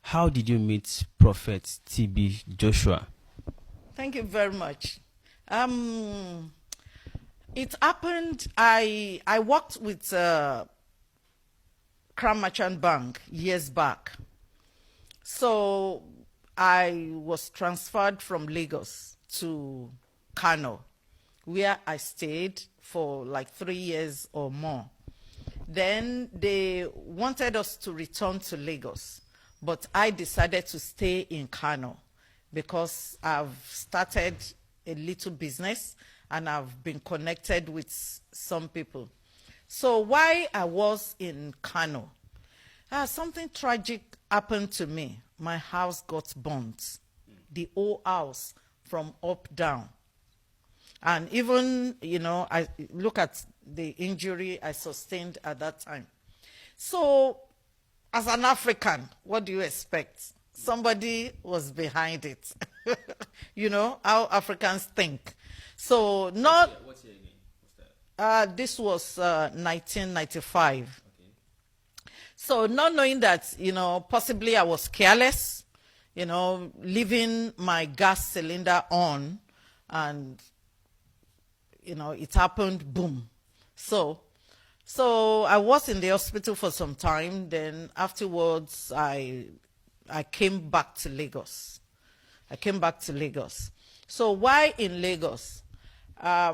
How did you meet Prophet T.B. Joshua? Thank you very much. It happened, I worked with Crown Merchant Bank years back. So I was transferred from Lagos to Kano, where I stayed for like 3 years or more. Then they wanted us to return to Lagos, but I decided to stay in Kano because I've started a little business and I've been connected with some people. So while I was in Kano, something tragic happened to me. My house got burnt, the whole house from up down. And even, I look at the injury I sustained at that time. So, as an African, what do you expect? Somebody was behind it. You know how Africans think. So, not. What's your name? What's that? This was 1995. Okay. So, not knowing that, possibly I was careless, leaving my gas cylinder on, and it happened, boom. So I was in the hospital for some time. Then afterwards, I came back to Lagos. So while in Lagos, I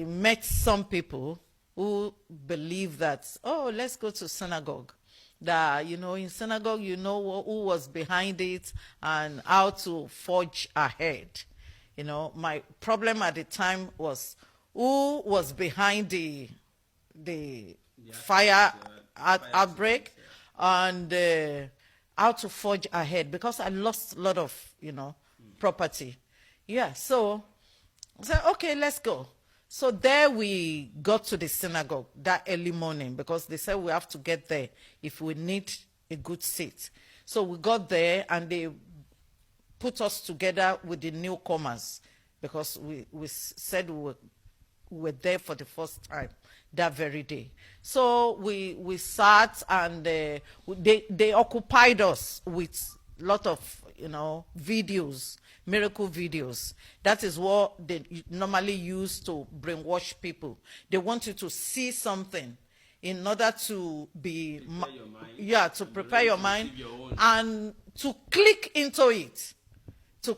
met some people who believe that, let's go to synagogue. That, in synagogue, who was behind it and how to forge ahead. My problem at the time was who was behind the fire outbreak and how to forge ahead, because I lost a lot of, property. Yeah, so I said, okay, let's go. So there we got to the synagogue that early morning, because they said we have to get there if we need a good seat. So we got there and they put us together with the newcomers, because we said we were there for the first time that very day. So we sat and they occupied us with a lot of videos, miracle videos. That is what they normally use to brainwash people. They want you to see something in order to be prepare your mind and to click into it. True,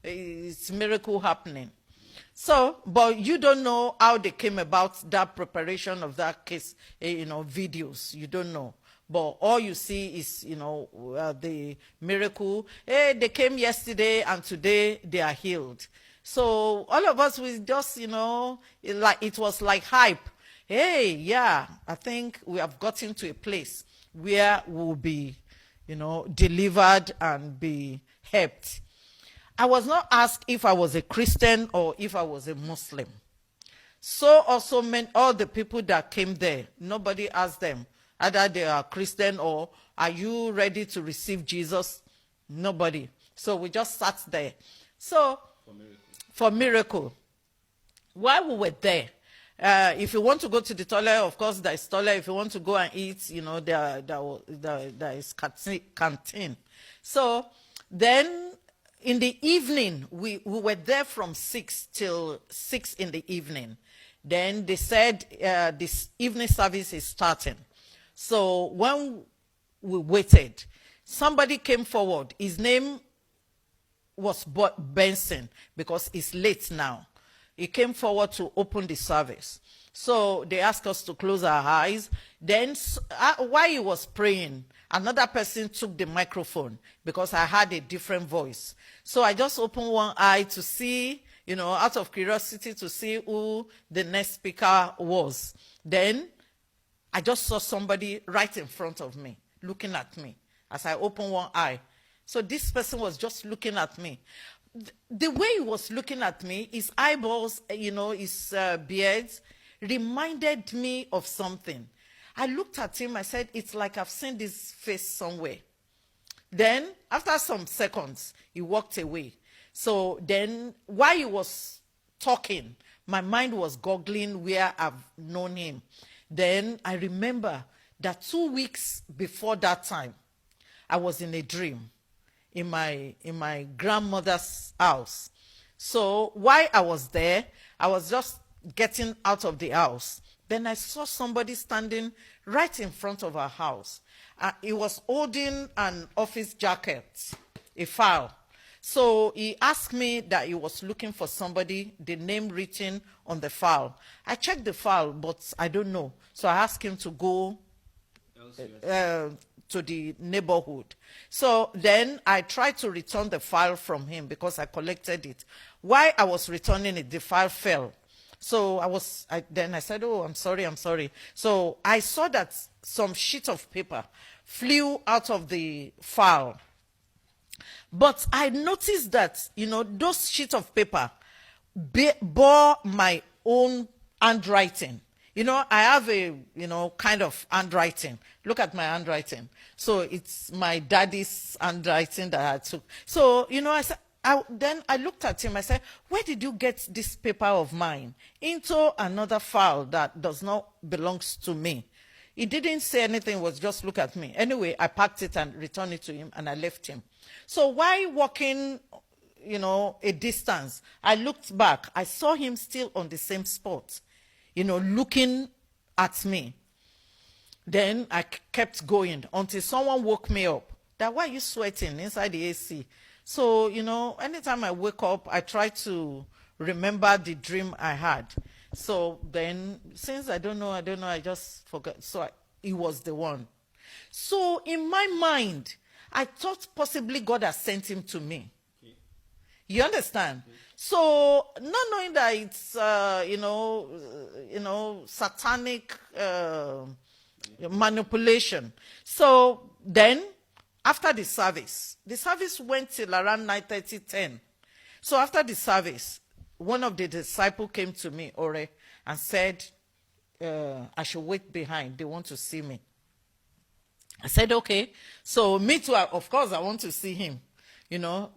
it's miracle happening. So, but you don't know how they came about that preparation of that case, videos. You don't know. But all you see is, the miracle. Hey, they came yesterday and today they are healed. So all of us, we just, it was like hype. Hey, yeah, I think we have gotten to a place where we'll be delivered and be helped. I was not asked if I was a Christian or if I was a Muslim. So also meant all the people that came there, nobody asked them either they are Christian or are you ready to receive Jesus? Nobody. So we just sat there. So for miracle. While we were there, if you want to go to the toilet, of course, there is toilet. If you want to go and eat, there is canteen. So then in the evening, we were there from 6 till 6 in the evening. Then they said this evening service is starting. So when we waited, somebody came forward. His name was Benson, because it's late now. He came forward to open the service. So they asked us to close our eyes. Then while he was praying, another person took the microphone, because I had a different voice. So I just opened one eye to see, out of curiosity, to see who the next speaker was. Then I just saw somebody right in front of me, looking at me as I opened one eye. So this person was just looking at me. The way he was looking at me, his eyeballs, his beard, reminded me of something. I looked at him, I said, it's like I've seen this face somewhere. Then, after some seconds, he walked away. So then, while he was talking, my mind was goggling where I've known him. Then I remember that 2 weeks before that time, I was in a dream in my grandmother's house. So while I was there, I was just getting out of the house. Then I saw somebody standing right in front of our house. He was holding an office jacket, a file. So he asked me that he was looking for somebody, the name written on the file. I checked the file, but I don't know. So I asked him to go to the neighborhood. So then I tried to return the file from him because I collected it. While I was returning it, the file fell. So then I said, oh, I'm sorry. So I saw that some sheet of paper flew out of the file. But I noticed that, those sheets of paper bore my own handwriting. I have a, kind of handwriting. Look at my handwriting. So it's my daddy's handwriting that I took. So, I said, then I looked at him. I said, where did you get this paper of mine into another file that does not belongs to me? He didn't say anything, was just look at me. Anyway, I packed it and returned it to him, and I left him. So while walking, a distance, I looked back. I saw him still on the same spot, looking at me. Then I kept going until someone woke me up. That, why are you sweating inside the AC? So, anytime I wake up, I try to remember the dream I had. So then, since I don't know, I just forgot. So he was the one. So in my mind, I thought possibly God has sent him to me. Okay. You understand? Okay. So not knowing that it's, satanic manipulation. So then, after the service went till around 9:30, 10. So after the service, one of the disciples came to me, Ore, and said, I should wait behind. They want to see me. I said, okay. So me too, of course, I want to see him,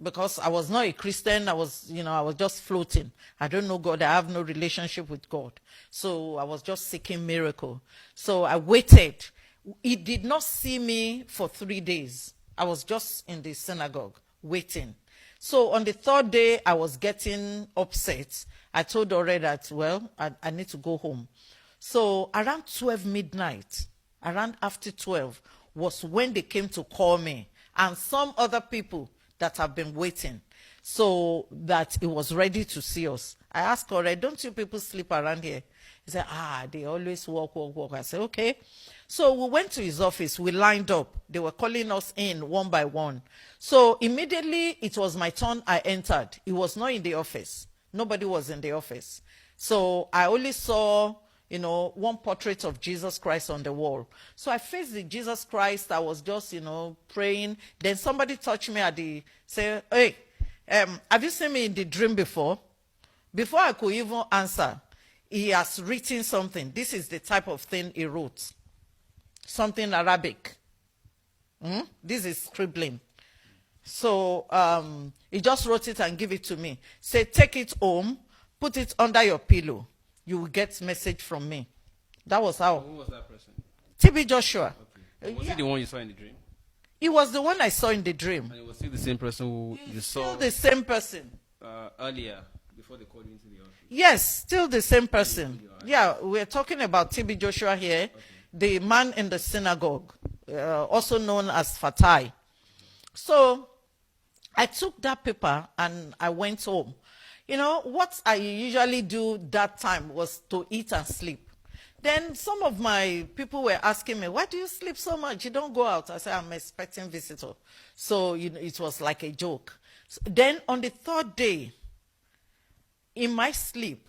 because I was not a Christian. I was just floating. I don't know God. I have no relationship with God. So I was just seeking miracle. So I waited. He did not see me for 3 days. I was just in the synagogue waiting. So on the 3rd day, I was getting upset. I told Ore that, well, I need to go home. So around 12 midnight, around after 12, was when they came to call me and some other people that have been waiting, so that it was ready to see us. I asked Ore, don't you people sleep around here? He said, they always walk. I said, okay. So we went to his office. We lined up. They were calling us in one by one. So immediately it was my turn. I entered. He was not in the office. Nobody was in the office. So I only saw, one portrait of Jesus Christ on the wall. So I faced the Jesus Christ. I was just, praying. Then somebody touched me say, hey, have you seen me in the dream before? Before I could even answer, he has written something. This is the type of thing he wrote. Something Arabic. This is scribbling. So he just wrote it and gave it to me. Say, take it home, put it under your pillow. You will get message from me. That was how. Who was that person? T.B. Joshua. Okay. Was he the one you saw in the dream? He was the one I saw in the dream. And it was still the same person who you saw? Still the same person. Earlier, before they called you into the office? Yes, still the same person. Yeah, we're talking about T.B. Joshua here. Okay. The man in the synagogue, also known as Fatai. So I took that paper and I went home. What I usually do that time was to eat and sleep. Then some of my people were asking me, why do you sleep so much? You don't go out. I said, I'm expecting visitor. So it was like a joke. So then on the 3rd day, in my sleep,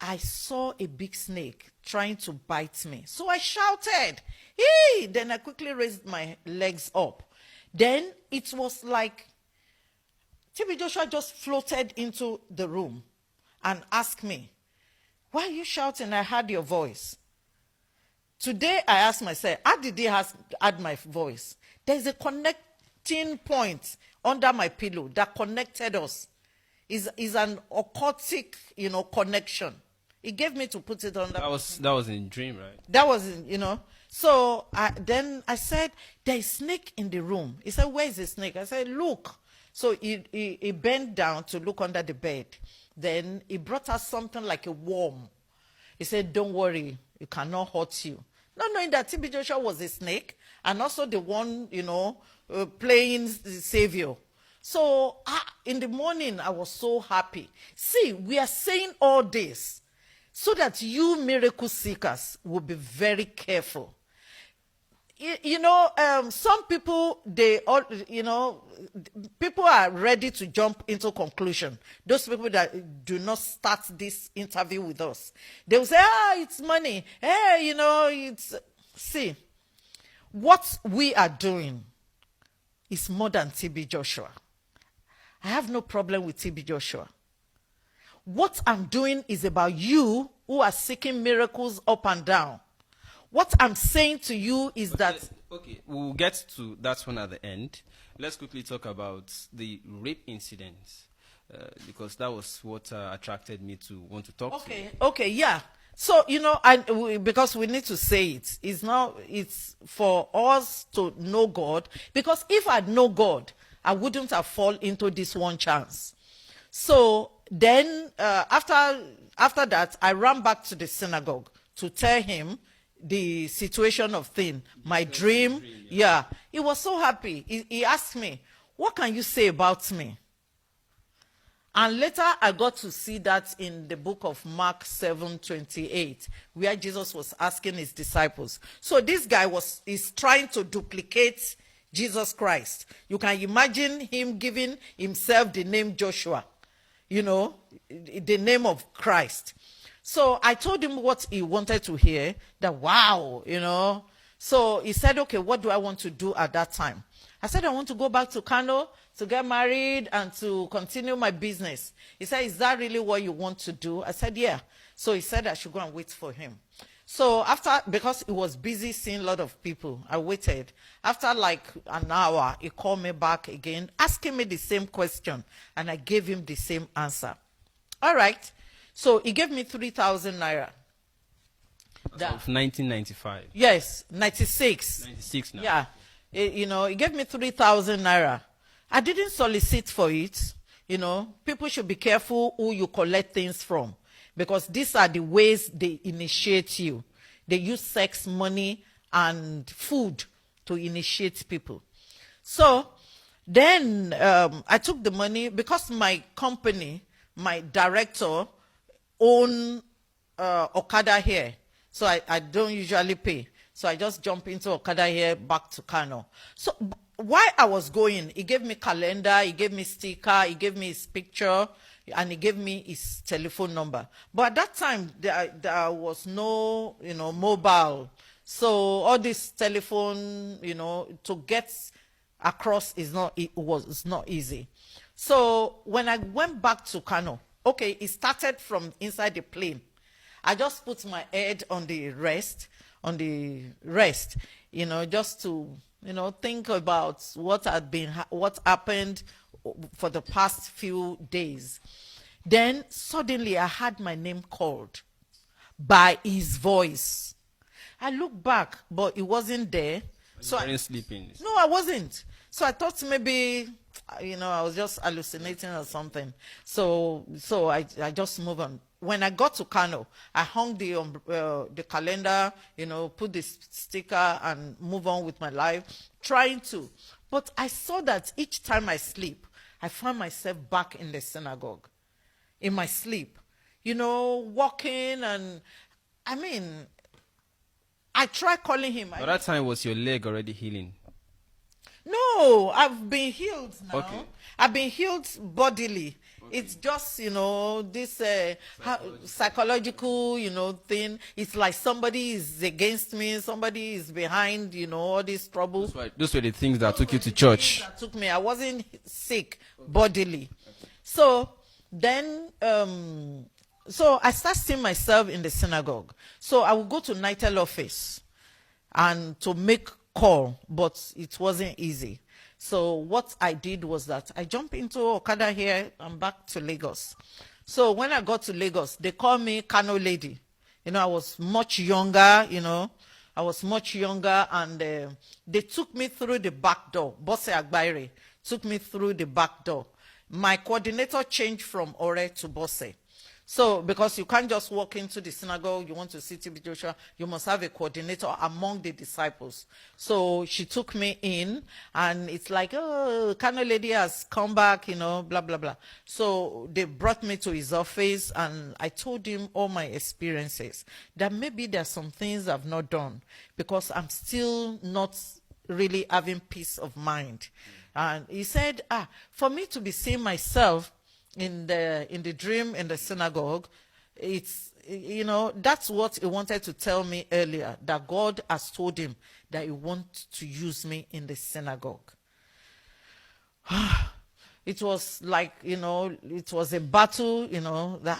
I saw a big snake trying to bite me. So I shouted, hey! Then I quickly raised my legs up. Then it was like T.B. Joshua just floated into the room and asked me, why are you shouting? I heard your voice. Today I asked myself, how did he add my voice? There's a connecting point under my pillow that connected us. Is an occultic, connection. He gave me to put it on that was in dream, right? That was in, So then I said, there is snake in the room. He said, where is the snake? I said, look. So he bent down to look under the bed. Then he brought us something like a worm. He said, don't worry, it cannot hurt you. Not knowing that TB Joshua was a snake and also the one, playing the savior. So in the morning, I was so happy. See, we are saying all this so that you miracle seekers will be very careful. Some people, people are ready to jump into conclusion. Those people that do not start this interview with us, they will say, it's money. Hey, see, what we are doing is more than TB Joshua. I have no problem with TB Joshua. What I'm doing is about you who are seeking miracles up and down. What I'm saying to you is that... Okay, we'll get to that one at the end. Let's quickly talk about the rape incident, because that was what attracted me to want to talk to you. Okay, yeah. So, because we need to say it. It's for us to know God. Because if I know God, I wouldn't have fallen into this one chance. So then after that, I ran back to the synagogue to tell him the situation of thing, my dream. Yeah. He was so happy. He asked me, what can you say about me? And later I got to see that in the book of Mark 7:28, where Jesus was asking his disciples. So this guy is trying to duplicate Jesus Christ. You can imagine him giving himself the name Joshua, the name of Christ. So I told him what he wanted to hear, that wow, So he said, okay, what do I want to do at that time? I said, I want to go back to Kano to get married and to continue my business. He said, is that really what you want to do? I said, yeah. So he said I should go and wait for him. So because he was busy seeing a lot of people, I waited. After like an hour, he called me back again, asking me the same question, and I gave him the same answer. All right. So he gave me 3,000 naira. Of 1995. Yes, 96. 96 now. Yeah. He gave me 3,000 naira. I didn't solicit for it. People should be careful who you collect things from, because these are the ways they initiate you. They use sex, money, and food to initiate people. So then I took the money because my company, my director, own Okada here. So I don't usually pay. So I just jump into Okada here back to Kano. So while I was going, he gave me calendar, he gave me sticker, he gave me his picture, and he gave me his telephone number. But at that time, there was no, mobile. So all this telephone, to get across it's not easy. So when I went back to Kano, okay, it started from inside the plane. I just put my head on the rest, just to, think about what happened for the past few days. Then suddenly I had my name called by his voice. I looked back, but it wasn't there. So you weren't sleeping? No, I wasn't. So I thought maybe, I was just hallucinating or something. So I just moved on. When I got to Kano, I hung the calendar, put the sticker and move on with my life, trying to. But I saw that each time I sleep, I find myself back in the synagogue, in my sleep, walking, and I tried calling him. By that time, was your leg already healing? No, I've been healed now. Okay. I've been healed bodily. Okay. It's just, this psychological, thing. It's like somebody is against me, somebody is behind, all these troubles. Those were the things that took you to church. That took me. I wasn't sick bodily. Okay. So then, so I started seeing myself in the synagogue. So I would go to NITEL office and to make call, but it wasn't easy. So what I did was that I jumped into Okada here and back to Lagos. So when I got to Lagos, they called me Kano lady. I was much younger, I was much younger, and they took me through the back door. Bosse Agbaire took me through the back door. My coordinator changed from Ore to Bosse. So, because you can't just walk into the synagogue, you want to see T.B. Joshua, you must have a coordinator among the disciples. So she took me in, and it's like, oh, Kano lady has come back, blah, blah, blah. So they brought me to his office, and I told him all my experiences, that maybe there's some things I've not done, because I'm still not really having peace of mind. And he said, for me to be seeing myself in the dream in the synagogue, it's, that's what he wanted to tell me earlier, that God has told him that he wants to use me in the synagogue. It was like, it was a battle, that,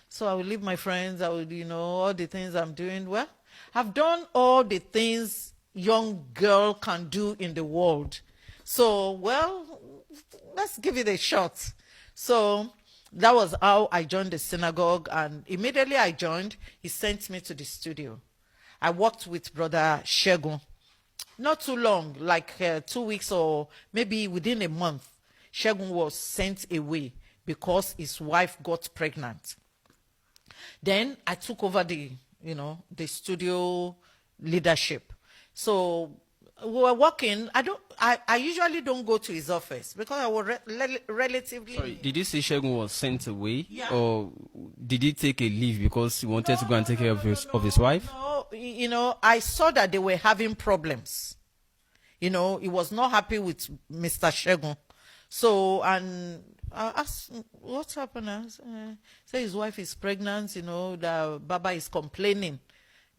so I will leave my friends, I will, all the things I'm doing. Well, I've done all the things young girl can do in the world. So, well, let's give it a shot. So that was how I joined the synagogue, and immediately I joined, he sent me to the studio. I worked with Brother Shegun. Not too long, like 2 weeks or maybe within a month, Shegun was sent away because his wife got pregnant. Then I took over the studio leadership. So we were working. I usually don't go to his office because I was relatively. Sorry, did you say Shegun was sent away? Yeah. Or did he take a leave because he wanted to go and take care of his wife? No, I saw that they were having problems. He was not happy with Mr. Shegun. So, and I asked, what's happened? Say his wife is pregnant, that Baba is complaining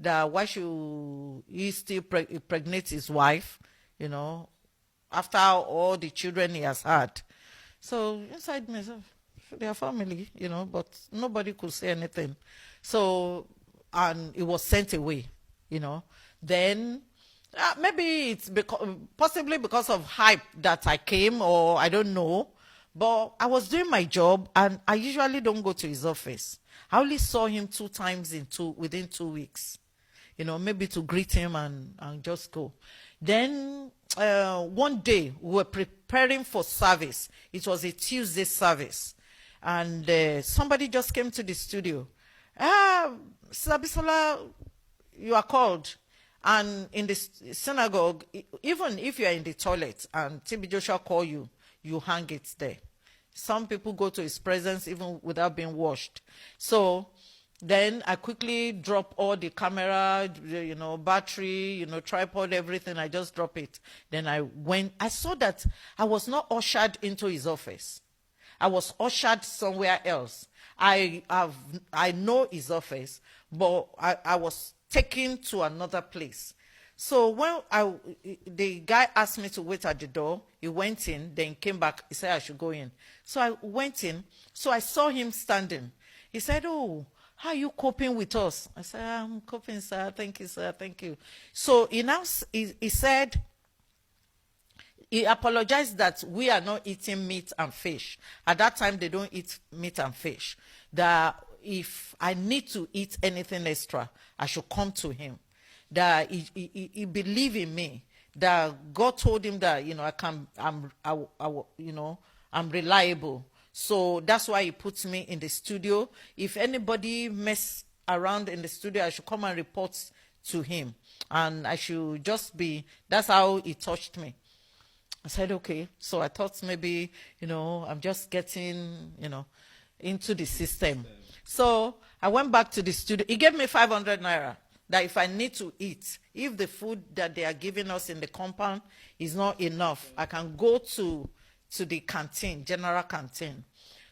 that why should he still pregnate his wife, after all the children he has had. So inside myself, their family, but nobody could say anything. So, and it was sent away, Then maybe it's possibly because of hype that I came, or I don't know. But I was doing my job, and I usually don't go to his office. I only saw him 2 times within 2 weeks. Maybe to greet him and just go. Then one day we were preparing for service. It was a Tuesday service. And somebody just came to the studio. Sabisola, you are called. And in the synagogue, even if you are in the toilet and T.B. Joshua call you, you hang it there. Some people go to his presence even without being washed. So then I quickly drop all the camera, battery, tripod, everything. I just drop it. Then I saw that I was not ushered into his office. I was ushered somewhere else. I know his office, but I was taken to another place. So when the guy asked me to wait at the door, he went in, then came back. He said I should go in. So I went in. So I saw him standing. He said, "Oh, how are you coping with us?" I said, "I'm coping, sir. Thank you, sir. Thank you." So he said, he apologized that we are not eating meat and fish. At that time, they don't eat meat and fish. That if I need to eat anything extra, I should come to him. That he believed in me. That God told him that I'm reliable. So that's why he puts me in the studio. If anybody mess around in the studio, I should come and report to him. And I should just be, that's how he touched me. I said, okay. So I thought maybe, I'm just getting, into the system. So I went back to the studio. He gave me 500 naira. That if I need to eat, if the food that they are giving us in the compound is not enough, I can go to the canteen, general canteen.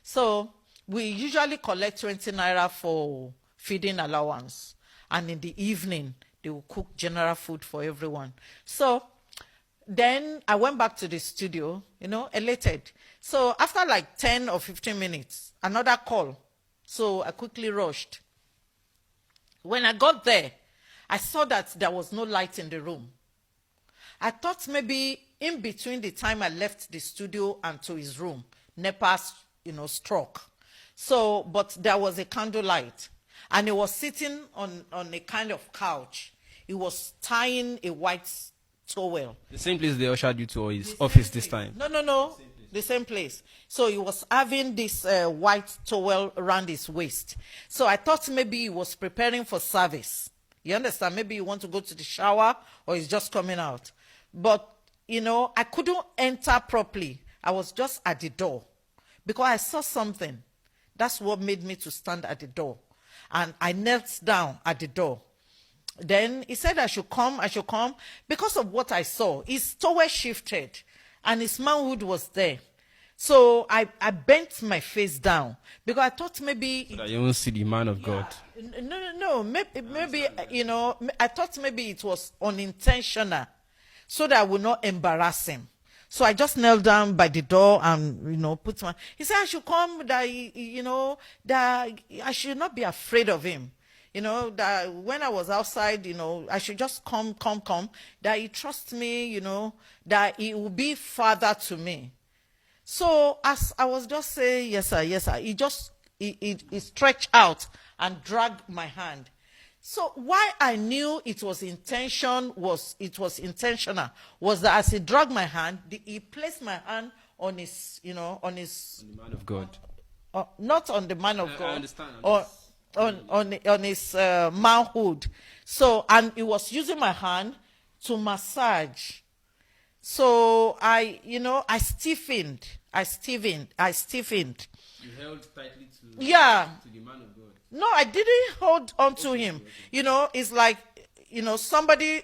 So we usually collect 20 naira for feeding allowance. And in the evening, they will cook general food for everyone. So then I went back to the studio, elated. So after like 10 or 15 minutes, another call. So I quickly rushed. When I got there, I saw that there was no light in the room. I thought maybe in between the time I left the studio and to his room, NEPA, struck. So, but there was a candlelight. And he was sitting on a kind of couch. he was tying a white towel. The same place they ushered you to, or his office this time? No. The same place. So he was having this white towel around his waist. So I thought maybe he was preparing for service. You understand? Maybe you want to go to the shower or he's just coming out. But, I couldn't enter properly. I was just at the door because I saw something. That's what made me to stand at the door. And I knelt down at the door. Then he said I should come. Because of what I saw, his towel shifted and his manhood was there. So I bent my face down because I thought maybe... So that you won't see the man of God. No. Maybe I thought maybe it was unintentional so that I would not embarrass him. So I just knelt down by the door and, put my... He said I should come, that, that I should not be afraid of him. That when I was outside, I should just come, that he trusts me, that he will be father to me. So as I was just saying, yes, sir, he stretched out and dragged my hand. So why I knew it was intentional was that as he dragged my hand, he placed my hand on his, on his... The man of God. Not on the man of God. I understand. On his manhood. So, and he was using my hand to massage. So I stiffened. You held tightly to the the man of God. No, I didn't hold on to him. It's like, somebody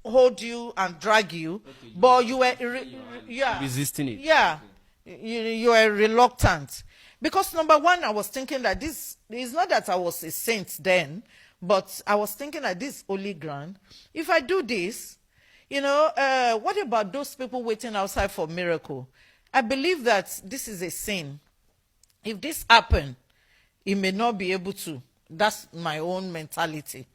hold you and drag you, but you were resisting it. Yeah, okay. You were reluctant. Because number one, I was thinking that this is not that I was a saint then, but I was thinking that this holy ground, if I do this, what about those people waiting outside for miracle? I believe that this is a sin. If this happened, he may not be able to. That's my own mentality.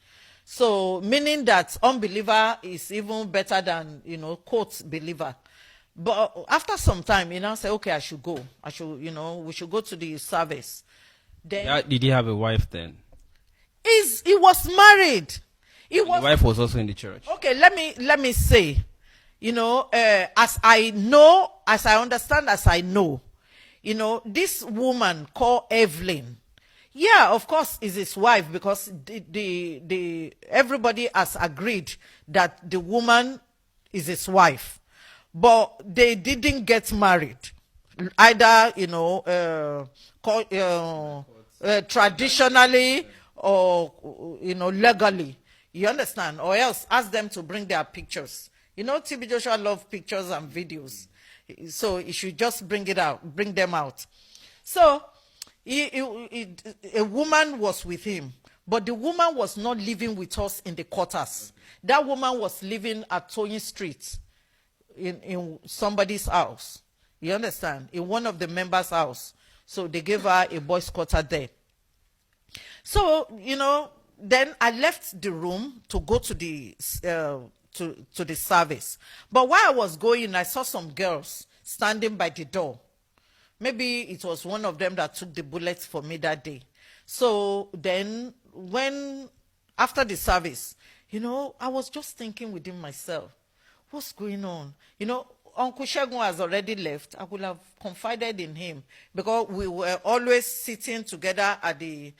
So, meaning that unbeliever is even better than, quote, believer. But after some time, he now said, okay, I should go. We should go to the service. Then, Did he have a wife then? He was married. The wife was also in the church. Okay, let me say, as I understand, this woman called Evelyn, yeah, of course, is his wife because everybody has agreed that the woman is his wife, but they didn't get married, either traditionally or legally. You understand? Or else ask them to bring their pictures. T.B. Joshua loves pictures and videos. So he should just bring them out. So a woman was with him, but the woman was not living with us in the quarters. That woman was living at Towing Street in somebody's house. You understand? In one of the members' house. So they gave her a boys' quarter there. So, then I left the room to go to the to the service. But while I was going, I saw some girls standing by the door. Maybe it was one of them that took the bullets for me that day. So then after the service, I was just thinking within myself, what's going on? Uncle Shegun has already left. I would have confided in him because we were always sitting together at the,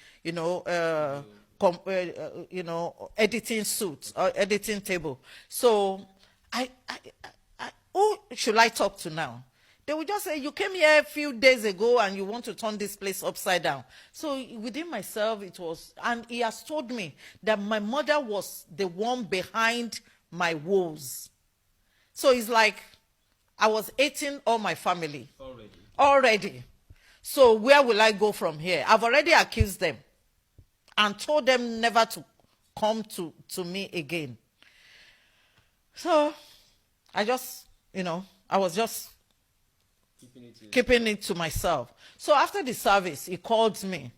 editing suit or editing table. So who should I talk to now? They would just say, you came here a few days ago and you want to turn this place upside down. So within myself, it was, and he has told me that my mother was the one behind my woes. So it's like I was hating all my family. Already. So where will I go from here? I've already accused them and told them never to come to me again. So I just, I was just keeping it to myself. So after the service, he called me.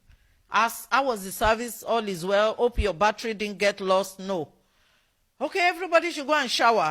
Asked, how was the service? All is well. Hope your battery didn't get lost. No. Okay, everybody should go and shower.